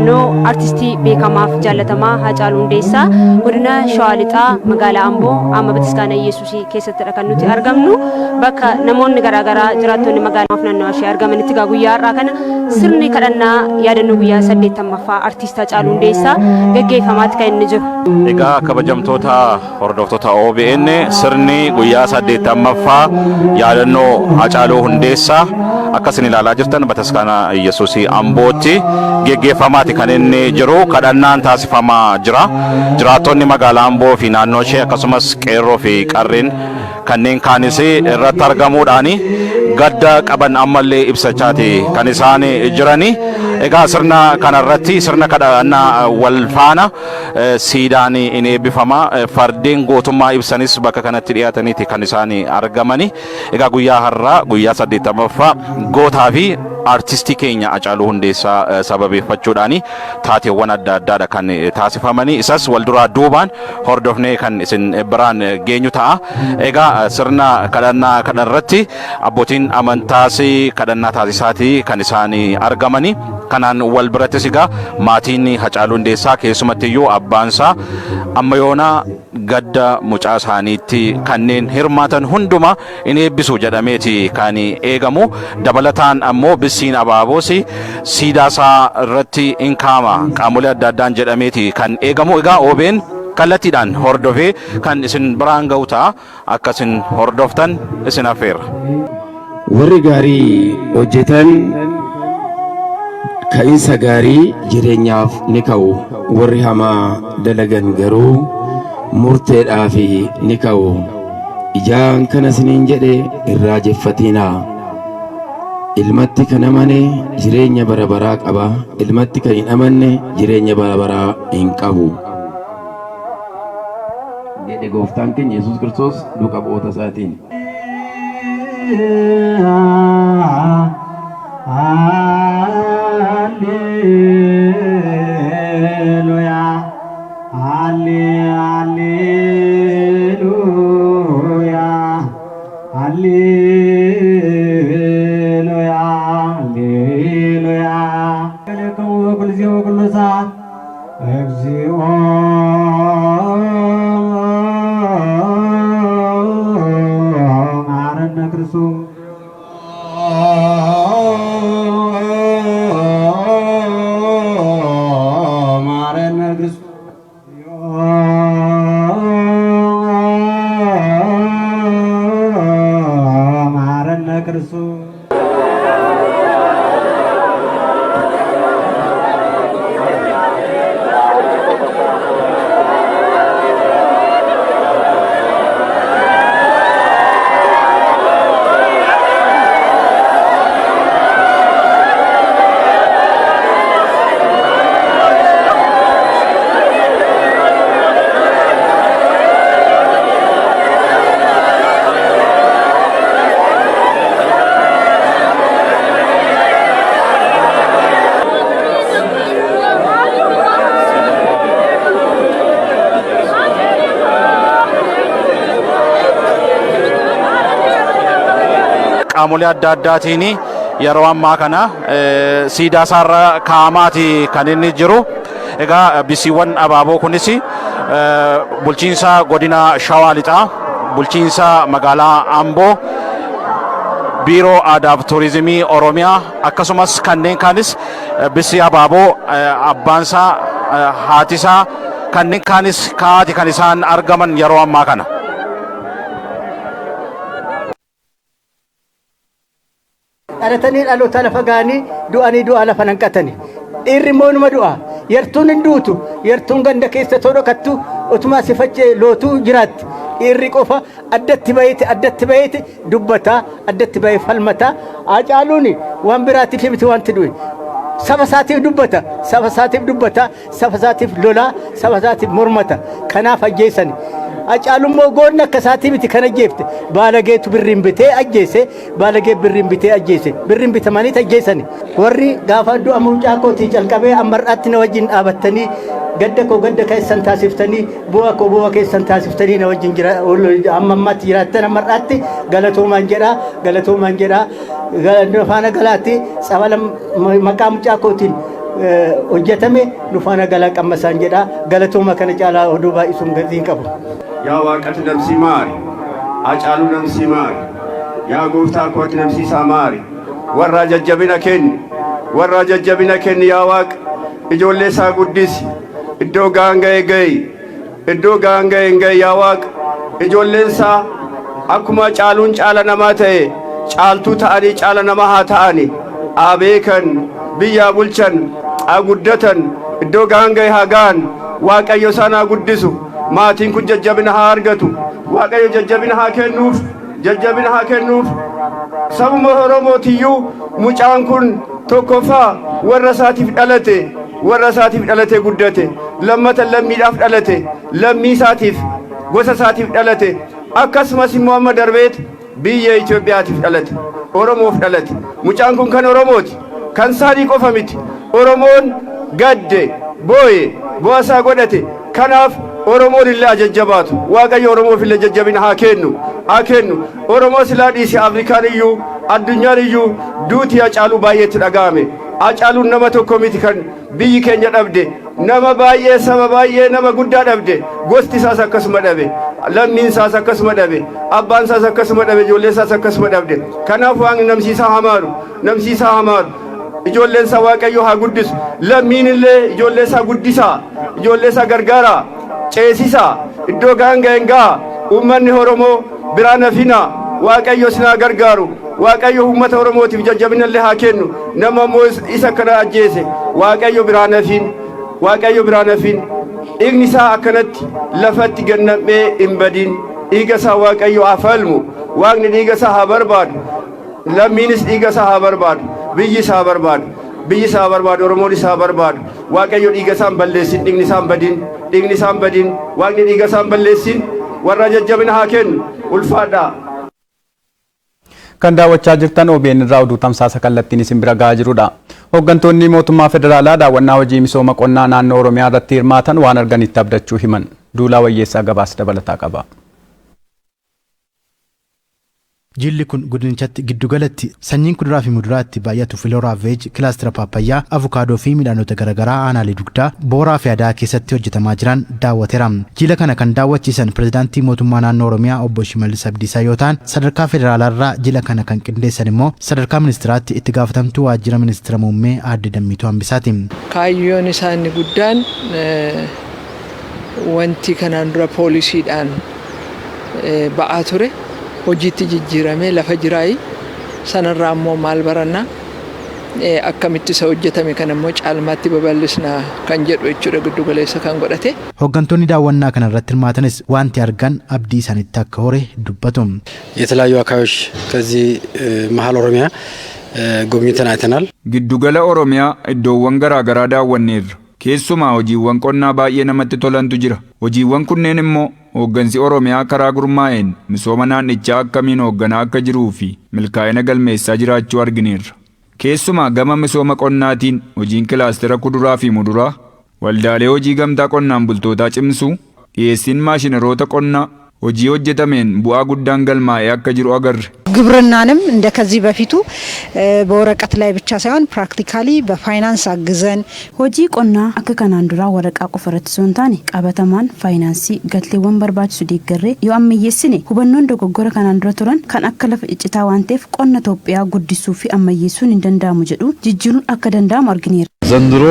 yaadannoo artistii beekamaaf jaalatamaa Hacaaluu Hundeessaa godina Shawaa Lixaa magaalaa Amboo amma Bataskaana Yesuusii keessattidha kan nuti argamnu. Bakka namoonni garaagaraa jiraattonni magaalaaf naannoo ishee argamanitti guyyaa har'aa kana sirni kadhannaa yaadannoo guyyaa 80ffaa artistii Hacaaluu Hundeessaa gaggeeffamaatti kan inni jiru. Egaa kabajamtoota hordoftoota OBN sirni guyyaa 80ffaa yaadannoo Hacaaluu Hundeessaa akkasin ilaalaa jirtan Bataskaana Yesuusii Ambootti gaggeeffamaatti kan inni jiru. Kadhannaan taasifamaa jira. Jiraattonni magaalaa Amboo fi naannoo ishee akkasumas qeerroo fi qarreen kanneen kaanis irratti argamuudhaan gadda qaban ammallee ibsachaati kan isaan jirani. Egaa sirna kanarratti sirna kadhannaa wal faana siidaan in eebbifama. Fardeen gootummaa ibsanis bakka kanatti dhiyaataniiti kan isaan argamani. Egaa guyyaa har'aa guyyaa 80ffaa gootaa fi artistii keenya Hacaaluu Hundeessaa sababeeffachuudhaan taateewwan adda addaadha kan taasifamani. Isas wal duraa duubaan hordofnee kan isin biraan geenyu ta'a. Egaa sirna kadhannaa kanarratti abbootiin amantaas kadhannaa taasisaati kan isaan argamani. Kanaan wal birattis egaa maatiin Hacaaluu Hundeessaa keessumattiyyuu abbaansaa amma yoonaa gadda mucaa isaaniitti kanneen hirmaatan hunduma in eebbisu jedhameeti kan eegamu. Dabalataan ammoo bissiin abaaboos siidaasaa irratti in kaama qaamolee adda addaan jedhameeti kan eegamu. Egaa OBN kallattiidhaan hordofee kan isin biraan ga'u ta'a. Akkasin hordoftan isin affeerra. Warri gaarii hojjetan ka'insa gaarii jireenyaaf ni ka'u. Warri hamaa dalagan garuu murteedhaaf ni ka'u. Ijaan kana isiniin jedhe irraa jeffatinaa. Ilmatti kan amane jireenya bara baraa qaba. Ilmatti kan hin amanne jireenya bara baraa hin qabu. Jedhe gooftaan keenya Yesuus Kiristoos duuka bu'oota isaatiin. qaamolee adda addaatiin yeroo ammaa kana siidaa isaarra kaa'amaati kan inni jiru. Egaa bisiiwwan abaaboo kunis bulchiinsa godina Shawaa Lixaa, bulchiinsa magaalaa Amboo, biiroo aadaa fi turizimii Oromiyaa akkasumas kanneen kaanis bisii abaaboo abbaansaa haatisaa kanneen kaanis kaa'aati kan isaan argaman yeroo ammaa kana. Aratanii dhaloota lafa gaanii du'anii du'a lafa nanqatani. Dhiirri moonuma du'a. Yartuun hin duutu. Yartuun ganda keessa todhokattu utuma si facce lootuu jiraatti. Dhiirri qofa addatti baheeti dubbata, addatti bahee falmata. Hacaaluun waan biraatiif miti wanti du'e. Saba isaatiif dubbata, saba isaatiif lola, saba isaatiif mormata. Kanaaf ajjeesani. Hacaaluun moo goonna akka isaatiif miti kan ajjeefte. Baalageetu birriin bitee ajjeese, baalagee birriin bitee ajjeese. Birriin bitamanii ajjeesani. Warri gaafa du'a mucaa kootii calqabee ammarraatti na wajjin dhaabattanii gadda koo gadda keessan taasiftanii bu'a koo bu'a keessan taasiftanii na wajjin jira amma ammaatti jiraattan ammarraatti galatoomaan jedha faana galaatti sabala maqaa mucaa kootiin hojjetame nufaana galaa qammasaan jedha galatooma kana caalaa oduu baay'isuun gatiin qabu. Yaa waaqatti namsii maari hacaaluu namsii maari yaa gooftaa kootti namsiisaa maari warraa jajjabina kenni yaa waaqa ijoollee isaa guddisi iddoo gaanga'e ga'i yaa waaqa ijoolleen isaa akkuma caaluun caala namaa ta'e caaltuu ta'anii caala namaa haa ta'ani beekan biyyaa bulchan guddatan iddoo gaanga'e haa ga'an waaqayyo isaan haa guddisu maatiin kun jajjabina haa argatu waaqayyo jajjabina haa kennuuf sabuma oromootiyyuu mucaan kun tokkoffaa warra isaatiif dhalate guddate lammata lammiidhaaf dhalate lammii isaatiif gosa isaatiif dhalate akkasumas immoo amma darbeet biyya Itoophiyaatiif dhalate oromoof dhalate mucaan kun kan oromooti kan isaanii qofa miti oromoon gadde booye bu'aasaa godhate kanaaf oromoon illee jajjabaatu waaqayyo oromoof illee jajjabina haa kennu oromoo silaa dhiisi afrikaan iyyuu addunyaan iyyuu duutii hacaaluu baay'eetti dhaga'ame hacaaluun nama tokko miti kan biyyi keenya dhabde nama baay'ee saba baay'ee nama guddaa dhabde gosti isaas akkasuma dhabe lammiin isaas akkasuma dhabe abbaan isaas akkasuma dhabe ijoollee isaas akkasuma dhabde kanaaf waaqni namsiisaa hamaaru ijoolleen isaa waaqayyo haa guddisu lammiin illee ijoollee isaa guddisaa ijoollee isaa gargaaraa ceesisaa iddoo gaanga'een ga'a uummanni oromoo biraan hafinaa waaqayyo sinaa gargaaru waaqayyo uummata oromootiif jajjabina illee haa kennu nama immoo isa kana ajjeese waaqayyo biraan hafin dhiigni isaa akkanatti lafatti gannamee hin badin dhiiga isaa waaqayyo haa falmu waaqni dhiiga isaa haa barbaadu lammiinis dhiiga isaa haa barbaadu biyyi isaa barbaadu oromoon isaa barbaadu waaqayyo dhiiga isaa hin balleessin dhiigni isaa hin badin waaqni dhiiga isaa hin balleessin warra jajjabina haa kennu ulfaadhaa. Kan daawwachaa jirtan OBN irraa oduu tamsaasa kallattiin isin bira gahaa jirudha. Hooggantoonni mootummaa federaalaa daawwannaa hojii misooma qonnaa naannoo Oromiyaa irratti hirmaatan waan arganitti abdachuu himan. Duulaa Wayyeessaa gabaasa dabalataa qaba. Jilli kun godinichatti giddugalatti sanyiin kuduraa fi muduraatti baay'atu filooraa veej kilaastira paapayyaa avukaadoo fi midhaanota garaagaraa aanaalee dugdaa booraa fi adaa keessatti hojjetamaa jiran daawwateera. Jila kana kan daawwachiisan pirezidaantii mootummaa naannoo Oromiyaa obbo Shimallis Abdiisaa yoo ta'an sadarkaa federaalaarraa jila kana kan qindeessan immoo sadarkaa ministiraatti itti gaafatamtuu waajjira ministira muummee aadde Dammituu Hambisaati. Kaayyoon isaanii guddaan wanti kanaan dura poolisiidhaan ba'aa ture. Hojiitti jijjiiramee lafa jiraayii sanarraa immoo maal barannaa akkamitti isa hojjetame kan immoo caalmaatti babal'isnaa kan jedhu jechuudha giddu galeessa kan godhate. Hooggantoonni daawwannaa kana irratti hirmaatanis wanti argan abdii isaanitti akka hore dubbatu. የተለያዩ አካባቢዎች ከዚህ መሀል ኦሮሚያ ጎብኝተን አይተናል። Giddugala Oromiyaa iddoowwan garaagaraa daawwanneerra. Keessumaa hojiiwwan qonnaa baay'ee namatti tolantu jira. Hojiiwwan kunneen immoo hooggansi Oromiyaa karaa gurmaa'een misooma naannichaa akkamiin hoogganaa akka jiruu fi milkaa'ina galmeessaa jiraachuu argineerra. Keessumaa gama misooma qonnaatiin hojiin kilaastira kuduraa fi muduraa, waldaalee hojii gamtaa qonnaan bultootaa cimsuu, dhiyeessiin maashinaroota qonnaa hojii hojjetameen bu'aa guddaan galmaa'ee akka jiru agarre. ግብርናንም እንደከዚህ በፊቱ በወረቀት ላይ ብቻ ሳይሆን ፕራክቲካሊ በፋይናንስ አግዘን ሆጂ ቆና አከ ከናንዱራ ወረቃ ቆፈረት ሶንታኔ ቀበተማን ፋይናንሲ ገልቴወን በርባችሱ ዲገሬ ዮ አመየስኔ ሁበኖን ደጎጎረ ከናንዱራ ቱረን ከን አከለፍ እጭታ ዋንቴፍ ቆነ ኢትዮጵያ ጉዲሱ ፊ አመየሱን እንደንዳሙ ጀዱ ጅጅኑን አከ ደንዳሙ አርግኔር ዘንድሮ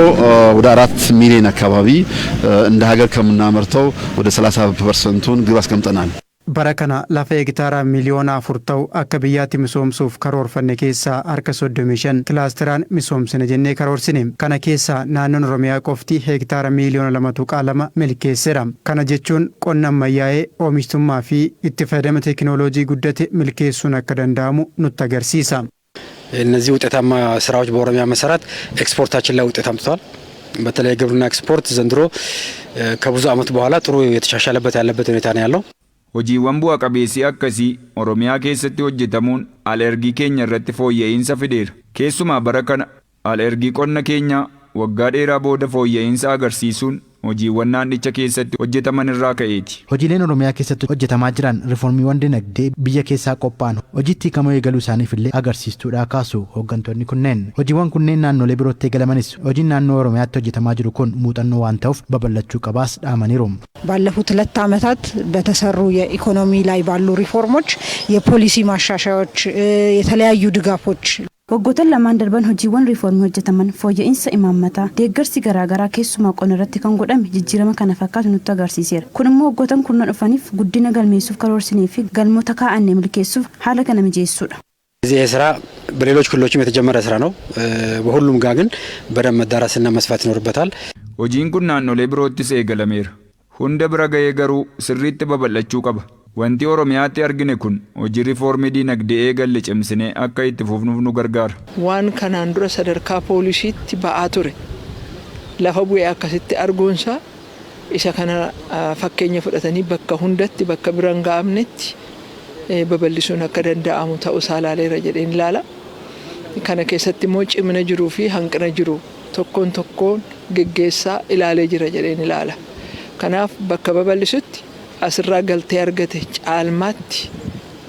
ወደ 4 ሚሊዮን አካባቢ እንደ ሀገር ከምናመርተው ወደ 30%ን ግብ አስቀምጠናል። Barakana lafa hektaara miliyoona 4 ta'u akka biyyaatti misoomsuuf karoorfanne keessaa harka 35 kilaastiraan misoomsine jennee karoorsine. Kana keessaa naannoon Oromiyaa qofti hektaara miliyoona 2.2 milkeesseera. Kana jechuun qonna ammayyaa'ee oomishtummaa fi itti fayyadama teekinooloojii guddate milkeessuun akka danda'amu nutti agarsiisa. እነዚህ ውጤታማ ስራዎች በኦሮሚያ መሰረት ኤክስፖርታችን ላይ ውጤት አምጥቷል። በተለይ ግብርና ኤክስፖርት ዘንድሮ ከብዙ ዓመት በኋላ ጥሩ የተሻሻለበት ያለበት ሁኔታ ነው ያለው። Hojiiwwan bu'a qabeessii akkasii Oromiyaa keessatti hojjetamuun alergii keenya irratti fooyya'insa fideera. Keessumaa bara kana alergii qonna keenya waggaa dheeraa booda fooyya'insa agarsiisuun hojiiwwan naannicha keessatti hojjetaman irraa ka'eeti. Hojiileen Oromiyaa keessatti hojjetamaa jiran riformiiwwan dinagdee biyya keessaa qophaa'an hojiitti hiikamuu eegaluu isaaniif illee agarsiistuudha kaasu hooggantoonni kunneen. Hojiiwwan kunneen naannolee birootti eegalamanis hojiin naannoo Oromiyaatti hojjetamaa jiru kun muuxannoo waan ta'uuf babal'achuu qabaas dhaamaniiru. ባለፉት 2 ዓመታት በተሰሩ የኢኮኖሚ ላይ ባሉ ሪፎርሞች የፖሊሲ ማሻሻያዎች የተለያዩ ድጋፎች waggoottan lamaan darban hojiiwwan riifoormii hojjetaman fooyya'insa imaammataa deeggarsi garaagaraa keessumaa qonna irratti kan godhame jijjiirama kana fakkaatu nutti agarsiiseera. Kun immoo waggoottan kunna dhufaniif guddina galmeessuuf karoorsinee fi galmoota kaa'annee milkeessuuf haala kana mijeessuudha. እዚህ ስራ በሌሎች ክልሎችም የተጀመረ ስራ ነው። በሁሉም ጋር ግን በደንብ መዳረስና መስፋት ይኖርበታል። hojiin kun naannolee biroottis eegalameera. Hunda bira ga'ee garuu sirriitti babal'achuu qaba. Wanti Oromiyaatti argine kun hojii riifoormii dinagdee eegalle cimsinee akka itti fufnuuf nu gargaara. Waan kanaan dura sadarkaa poolisiitti ba'aa ture lafa bu'ee akkasitti arguunsa isa kana fakkeenya fudhatanii bakka hundatti bakka biraan ga'amnetti babal'isuun akka danda'amu ta'uu saalaaleera jedheen ilaala. Kana keessatti immoo cimina jiruu fi hanqina jiru tokkoon tokkoon geggeessaa ilaalee jira jedheen ilaala. Kanaaf bakka babal'isutti asirraa galtee argate caalmaatti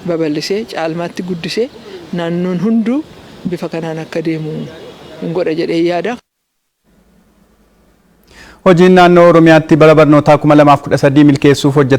babal'isee caalmaatti guddisee naannoon hunduu bifa kanaan akka deemu hin godha jedhee yaada. Hojiin naannoo Oromiyaatti bara barnootaa 2013 milkeessuuf hojjeta.